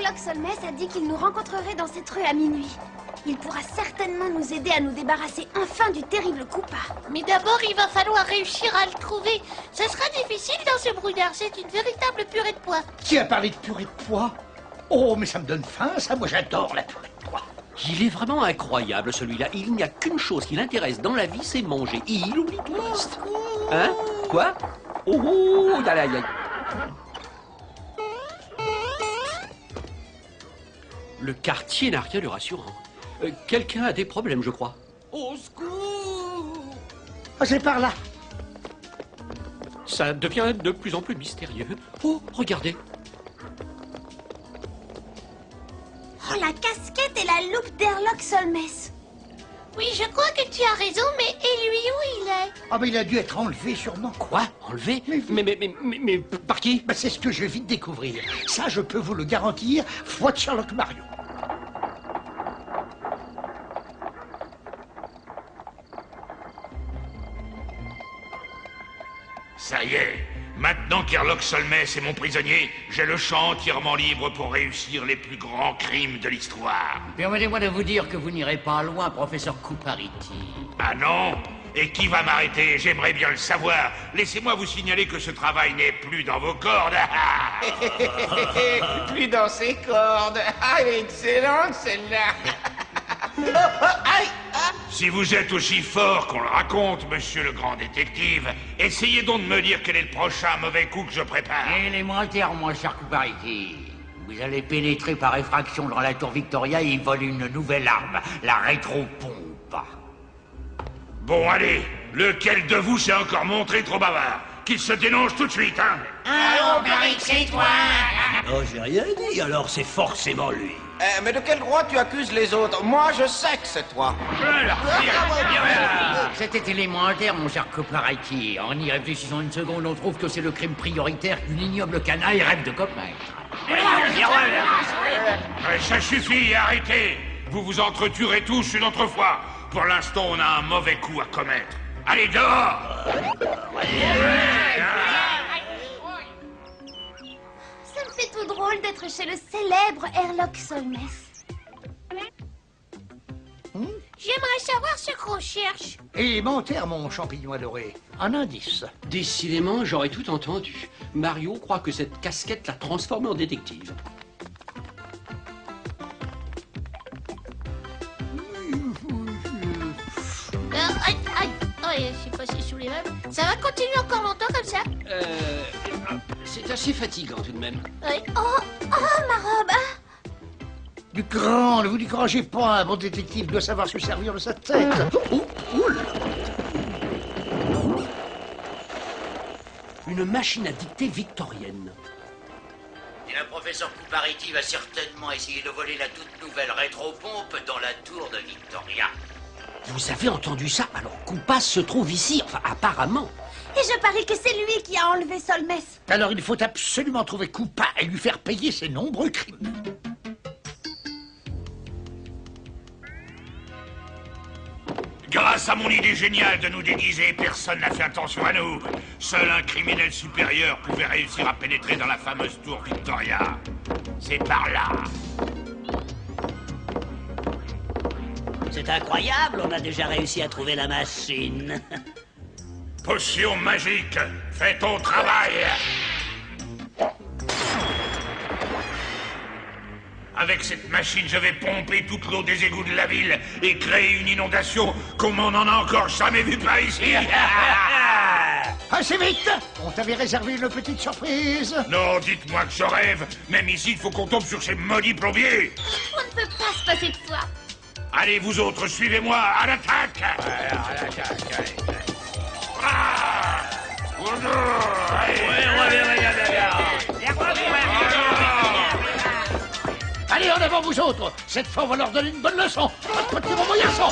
Herlock Solmès a dit qu'il nous rencontrerait dans cette rue à minuit. Il pourra certainement nous aider à nous débarrasser enfin du terrible Koopa. Mais d'abord, il va falloir réussir à le trouver. Ce sera difficile dans ce brouillard, c'est une véritable purée de pois. Qui a parlé de purée de pois? Oh, mais ça me donne faim, ça. Moi, j'adore la purée de pois. Il est vraiment incroyable, celui-là. Il n'y a qu'une chose qui l'intéresse dans la vie, c'est manger. Et il oublie tout le reste. Hein? Quoi? Oh, aïe, aïe, aïe. Le quartier n'a rien de rassurant. Quelqu'un a des problèmes, je crois. Au secours! Ah, c'est par là. Ça devient de plus en plus mystérieux. Oh, regardez. Oh, la casquette et la loupe d'Herlock Solmès. Oui, je crois que tu as raison, mais et lui, où il est? Ah, mais il a dû être enlevé, sûrement. Quoi? Enlevé? Mais par qui? Bah, c'est ce que je viens de découvrir. Ça, je peux vous le garantir, foi de Sherlock Mario. Ça y est, maintenant qu'Herlock Solmès est mon prisonnier, j'ai le champ entièrement libre pour réussir les plus grands crimes de l'histoire. Permettez-moi de vous dire que vous n'irez pas loin, professeur Couparity. Ah non? Et qui va m'arrêter? J'aimerais bien le savoir. Laissez-moi vous signaler que ce travail n'est plus dans vos cordes. Plus dans ses cordes. Ah, elle est excellente, celle-là. Aïe! Si vous êtes aussi fort qu'on le raconte, monsieur le grand détective, essayez donc de me dire quel est le prochain mauvais coup que je prépare. Élémentaire, mon cher Couparity. Vous allez pénétrer par effraction dans la tour Victoria et y voler une nouvelle arme, la rétropompe. Bon, allez, lequel de vous s'est encore montré trop bavard? Qu'il se dénonce tout de suite, hein? Ah, on paraît que c'est toi. Oh, j'ai rien dit, alors c'est forcément lui. Mais de quel droit tu accuses les autres? Moi, je sais que c'est toi. C'était élémentaire, mon cher Couparity. En y réfléchissant une seconde, on trouve que c'est le crime prioritaire qu'une ignoble canaille rêve de commettre. Ça suffit, arrêtez! Vous vous entretuerez tous une autre fois. Pour l'instant, on a un mauvais coup à commettre. Allez, dehors! Ça me fait tout drôle d'être chez le célèbre Herlock Solmès. J'aimerais savoir ce qu'on cherche. Élémentaire, mon champignon adoré. Un indice. Décidément, j'aurais tout entendu. Mario croit que cette casquette l'a transformé en détective. Aïe, aïe. Oh, je suis passé sous les meubles. Ça va continuer encore longtemps comme ça? C'est assez fatigant tout de même. Oui. Oh, ma robe. Du grand, ne vous découragez pas. Un bon détective doit savoir se servir de sa tête. Une machine à dicter victorienne. Et le professeur Couparity va certainement essayer de voler la toute nouvelle rétropompe dans la tour de Victoria. Vous avez entendu ça? Alors Koopa se trouve ici, enfin apparemment. Et je parie que c'est lui qui a enlevé Solmès. Alors il faut absolument trouver Koopa et lui faire payer ses nombreux crimes. Grâce à mon idée géniale de nous déguiser, personne n'a fait attention à nous. Seul un criminel supérieur pouvait réussir à pénétrer dans la fameuse tour Victoria. C'est par là. C'est incroyable, on a déjà réussi à trouver la machine. Potion magique, fais ton travail. Avec cette machine, je vais pomper toute l'eau des égouts de la ville et créer une inondation comme on n'en a encore jamais vu par ici. Assez vite! On t'avait réservé une petite surprise. Non, dites-moi que je rêve. Même ici, il faut qu'on tombe sur ces maudits plombiers. On ne peut pas se passer de toi. Allez, vous autres, suivez-moi, à l'attaque. Allez, en avant, vous autres! Cette fois, on va leur donner une bonne leçon! Retenez-moi, mon garçon!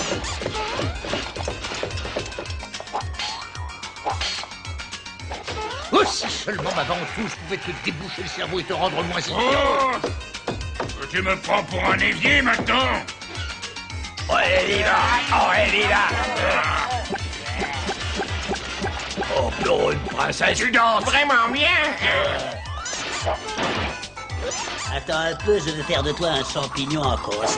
Oh, si seulement ma ventouse pouvait te déboucher le cerveau et te rendre moins idiot! Oh, tu me prends pour un évier, maintenant? Oh, viva! Oh, viva! Oh, pour une princesse, tu danses! Vraiment bien. Attends un peu, je vais faire de toi un champignon en conserve.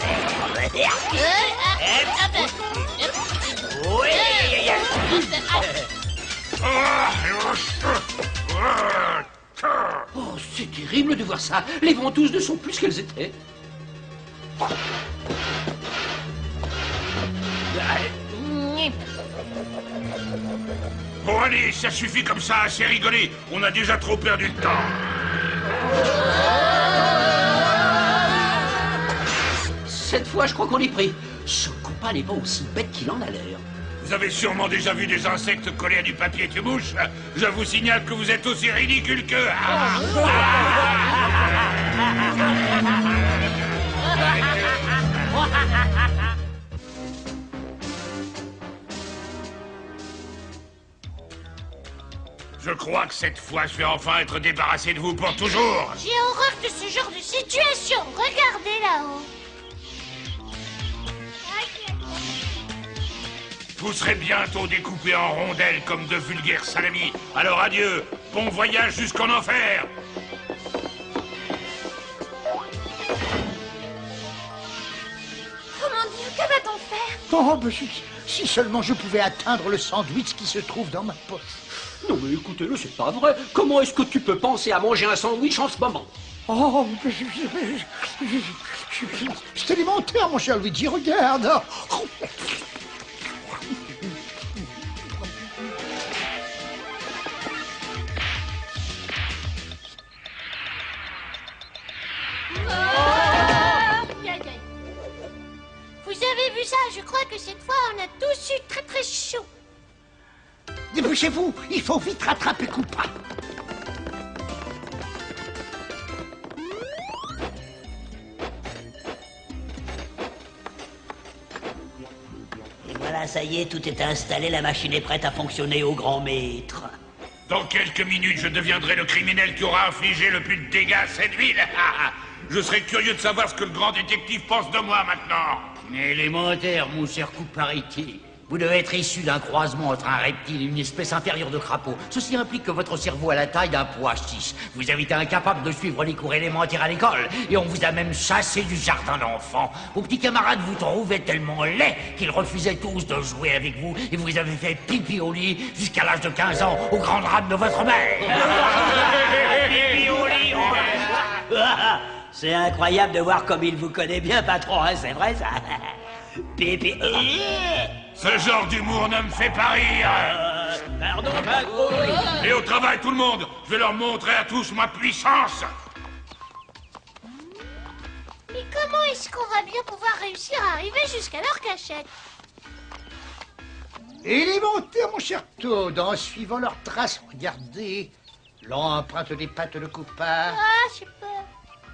Oh, c'est terrible de voir ça. Les ventouses ne sont plus ce qu'elles étaient. Bon, allez, ça suffit comme ça, assez rigolé. On a déjà trop perdu de temps. Cette fois, je crois qu'on est pris. Ce copain n'est pas aussi bête qu'il en a l'air. Vous avez sûrement déjà vu des insectes collés à du papier tue-mouche. Je vous signale que vous êtes aussi ridicule que... Je crois que cette fois, je vais enfin être débarrassé de vous pour toujours. J'ai horreur de ce genre de situation. Regardez là-haut. Vous serez bientôt découpés en rondelles comme de vulgaires salamis. Alors adieu, bon voyage jusqu'en enfer. Oh mon Dieu, que va-t-on faire? Oh, mais si seulement je pouvais atteindre le sandwich qui se trouve dans ma poche. Non mais écoutez-le, c'est pas vrai. Comment est-ce que tu peux penser à manger un sandwich en ce moment? Oh, c'est élémentaire, mon cher Luigi, regarde. Vous avez vu ça? Je crois que cette fois, on a tous eu très très chaud. Dépêchez-vous, il faut vite rattraper Koopa. Et voilà, ça y est, tout est installé, la machine est prête à fonctionner au grand maître. Dans quelques minutes, je deviendrai le criminel qui aura infligé le plus de dégâts à cette ville. Je serais curieux de savoir ce que le grand détective pense de moi maintenant. Élémentaire, mon cher Coupariti. Vous devez être issu d'un croisement entre un reptile et une espèce inférieure de crapaud. Ceci implique que votre cerveau a la taille d'un pois chiche. Vous avez été incapable de suivre les cours élémentaires à l'école. Et on vous a même chassé du jardin d'enfants. Vos petits camarades vous trouvaient tellement laids qu'ils refusaient tous de jouer avec vous. Et vous avez fait pipi au lit jusqu'à l'âge de 15 ans au grand drame de votre mère. Pipi au lit. C'est incroyable de voir comme il vous connaît bien, patron, hein, c'est vrai ça. Pipi. Ce genre d'humour ne me fait pas rire. Pardon, patron. Et au travail, tout le monde. Je vais leur montrer à tous ma puissance. Mais comment est-ce qu'on va bien pouvoir réussir à arriver jusqu'à leur cachette? Élémentaire, mon cher Toad, en suivant leurs traces, regardez. L'empreinte des pattes de Koopa. Ah, j'ai peur.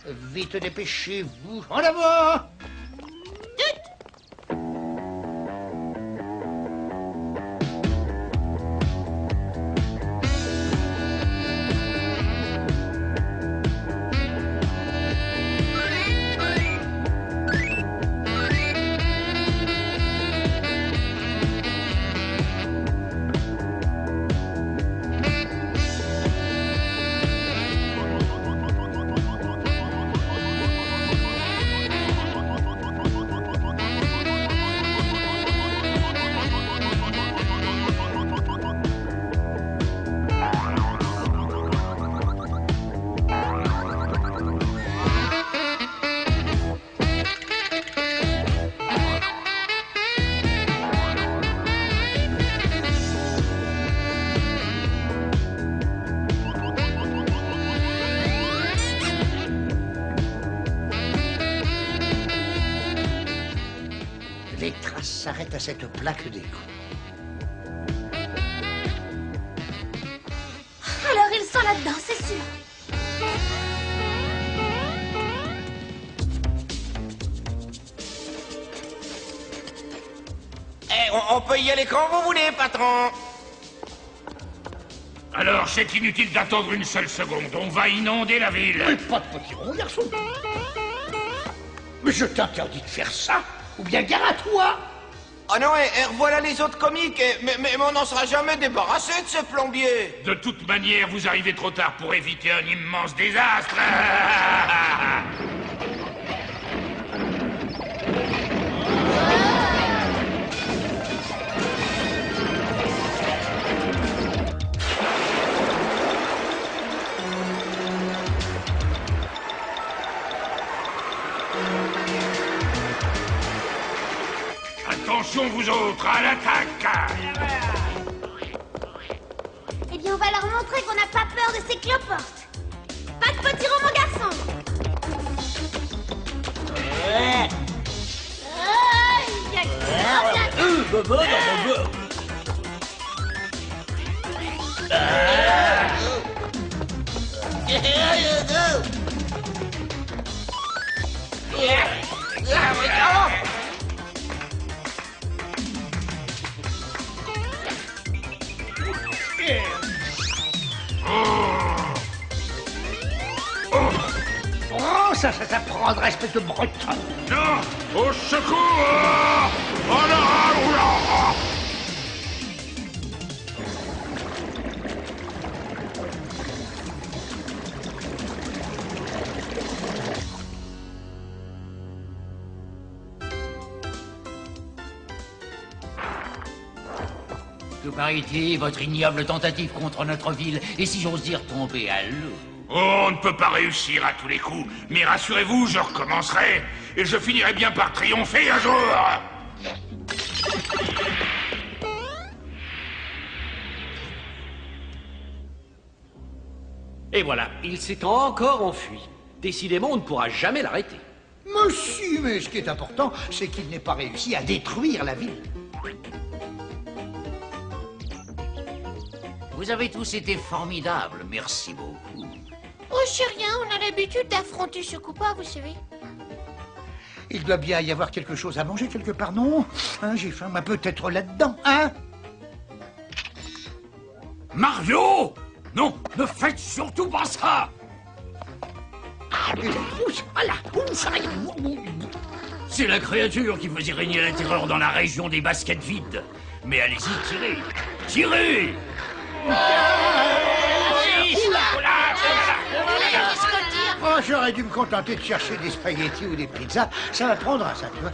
Vite, dépêchez-vous. En avant! Les traces s'arrêtent à cette plaque d'égout. Alors ils sont là-dedans, c'est sûr. On peut y aller quand vous voulez, patron. Alors, c'est inutile d'attendre une seule seconde. On va inonder la ville. Mais pas de petit rond, garçon. Mais je t'interdis de faire ça, ou bien gare à toi. Ah non, et revoilà les autres comiques, mais on n'en sera jamais débarrassé de ce plombier. De toute manière, vous arrivez trop tard pour éviter un immense désastre. Attention vous autres, à l'attaque! Eh bien, on va leur montrer qu'on n'a pas peur de ces cloportes. Pas de potiron, mon garçon. Ouais. Aïe, aïe, aïe. Oh, ça prendra, espèce de breton. Non! Au secours! Oh là, oh là! Que paraît-il, votre ignoble tentative contre notre ville est, si j'ose dire, tombée à l'eau. Oh, on ne peut pas réussir à tous les coups, mais rassurez-vous, je recommencerai, et je finirai bien par triompher un jour! Et voilà, il s'est encore enfui. Décidément, on ne pourra jamais l'arrêter. Monsieur, mais ce qui est important, c'est qu'il n'ait pas réussi à détruire la ville. Vous avez tous été formidables, merci beaucoup. Oh, c'est rien, on a l'habitude d'affronter ce coupable, vous savez. Il doit bien y avoir quelque chose à manger quelque part, non? Hein, j'ai faim, peut-être là-dedans, hein? Mario! Non, ne faites surtout pas ça! C'est la créature qui faisait régner la terreur dans la région des baskets vides. Mais allez-y, tirez! Tirez! Oh, j'aurais dû me contenter de chercher des spaghettis ou des pizzas. Ça va prendre ça, tu vois.